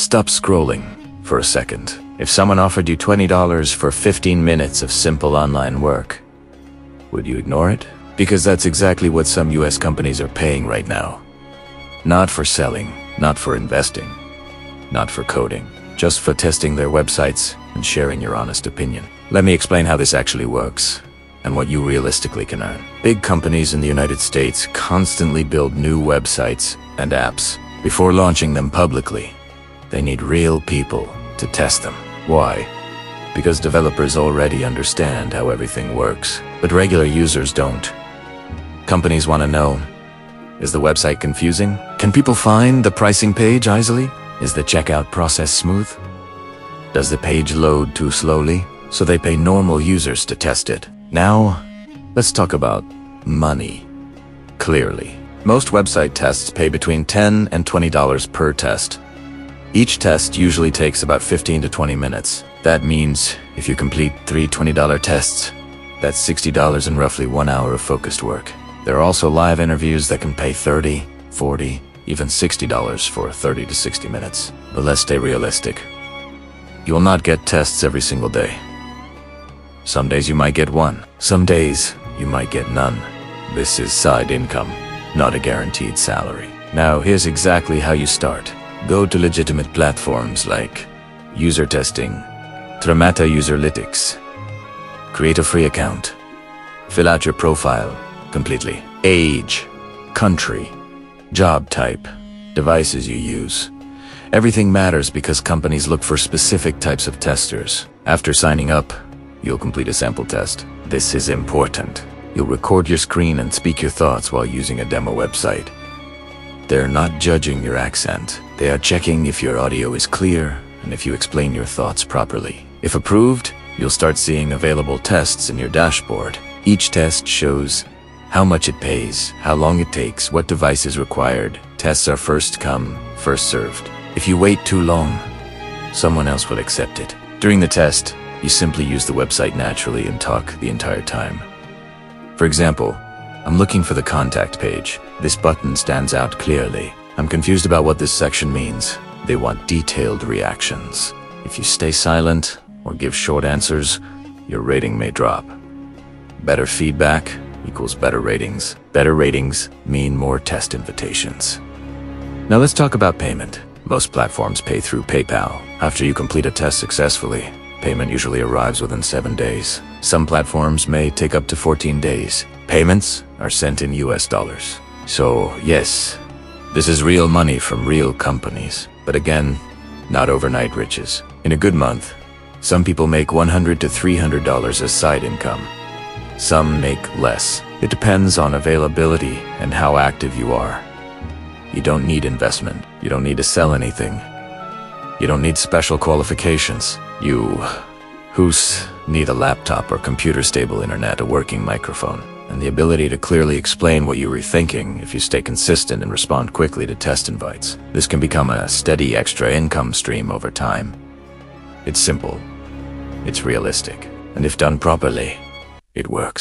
Stop scrolling for a second. If someone offered you $20 for 15 minutes of simple online work, would you ignore it? Because that's exactly what some US companies are paying right now. Not for selling, not for investing, not for coding, just for testing their websites and sharing your honest opinion. Let me explain how this actually works and what you realistically can earn. Big companies in the United States constantly build new websites and apps. Before launching them publicly, they need real people to test them. Why? Because developers already understand how everything works, but regular users don't. Companies want to know, is the website confusing? Can people find the pricing page easily? Is the checkout process smooth? Does the page load too slowly? So they pay normal users to test it. Now, let's talk about money. Clearly, most website tests pay between $10 and $20 per test. Each test usually takes about 15 to 20 minutes. That means if you complete 3 $20 tests, that's $60 in roughly 1 hour of focused work. There are also live interviews that can pay $30, $40, even $60 for 30 to 60 minutes. But let's stay realistic. You will not get tests every single day. Some days you might get one. Some days you might get none. This is side income, not a guaranteed salary. Now here's exactly how you start. Go to legitimate platforms like User Testing, Tramata Userlytics. Create a free account. Fill out your profile completely. Age, country, job type, devices you use. Everything matters because companies look for specific types of testers. After signing up, you'll complete a sample test. This is important. You'll record your screen and speak your thoughts while using a demo website. They're not judging your accent. They are checking if your audio is clear and if you explain your thoughts properly. If approved, you'll start seeing available tests in your dashboard. Each test shows how much it pays, how long it takes, what device is required. Tests are first come, first served. If you wait too long, someone else will accept it. During the test, you simply use the website naturally and talk the entire time. For example, I'm looking for the contact page. This button stands out clearly. I'm confused about what this section means. They want detailed reactions. If you stay silent or give short answers, your rating may drop. Better feedback equals better ratings. Better ratings mean more test invitations. Now let's talk about payment. Most platforms pay through PayPal. After you complete a test successfully, payment usually arrives within 7 days. Some platforms may take up to 14 days. Payments are sent in US dollars. So yes, this is real money from real companies. But again, not overnight riches. In a good month, some people make $100 to $300 as side income. Some make less. It depends on availability and how active you are. You don't need investment. You don't need to sell anything. You don't need special qualifications. You need a laptop or computer-stable internet, a working microphone, and the ability to clearly explain what you were thinking if you stay consistent and respond quickly to test invites. This can become a steady extra income stream over time. It's simple. It's realistic. And if done properly, it works.